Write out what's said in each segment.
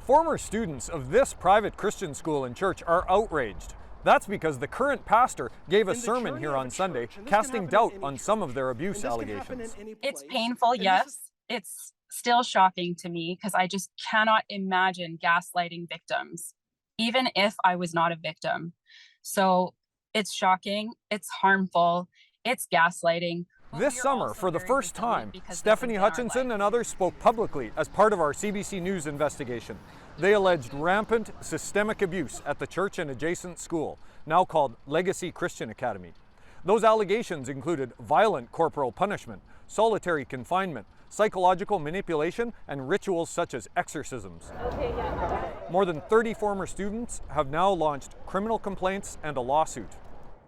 Former students of this private Christian school and church are outraged. That's because the current pastor gave a sermon here on Sunday, casting doubt on some of their abuse allegations. It's painful, yes. It's still shocking to me because I just cannot imagine gaslighting victims, even if I was not a victim. So it's shocking, it's harmful, it's gaslighting. This summer, for the first time, Stephanie Hutchinson and others spoke publicly as part of our CBC News investigation. They alleged rampant, systemic abuse at the church and adjacent school, now called Legacy Christian Academy. Those allegations included violent corporal punishment, solitary confinement, psychological manipulation, and rituals such as exorcisms. More than 30 former students have now launched criminal complaints and a lawsuit.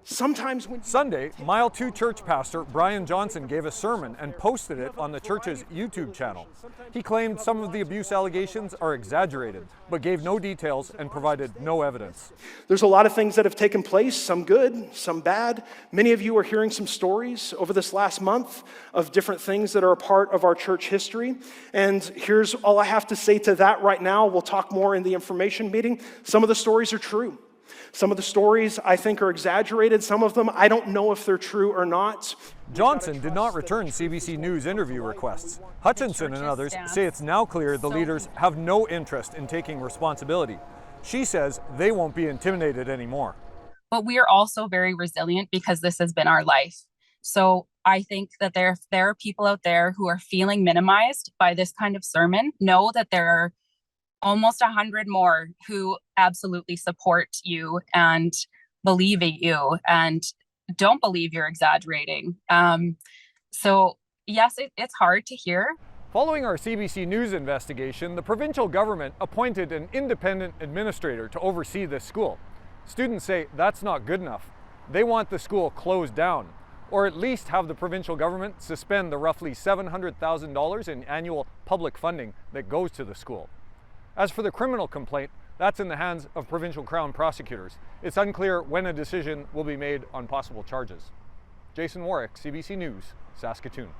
Sunday, Mile 2 church pastor Brien Johnson gave a sermon and posted it on the church's YouTube channel. He claimed some of the abuse allegations are exaggerated, but gave no details and provided no evidence. There's a lot of things that have taken place, some good, some bad. Many of you are hearing some stories over this last month of different things that are a part of our church history. And here's all I have to say to that right now. We'll talk more in the information meeting. Some of the stories are true. Some of the stories I think are exaggerated. Some of them, I don't know if they're true or not. Johnson did not return CBC News interview requests. Hutchinson and others say it's now clear the leaders have no interest in taking responsibility. She says they won't be intimidated anymore. But we are also very resilient because this has been our life. So I think that there are people out there who are feeling minimized by this kind of sermon. Know that there are almost 100 more who absolutely support you and believe in you and don't believe you're exaggerating. So yes, it's hard to hear. Following our CBC News investigation, the provincial government appointed an independent administrator to oversee this school. Students say that's not good enough. They want the school closed down, or at least have the provincial government suspend the roughly $700,000 in annual public funding that goes to the school. As for the criminal complaint, that's in the hands of provincial Crown prosecutors. It's unclear when a decision will be made on possible charges. Jason Warwick, CBC News, Saskatoon.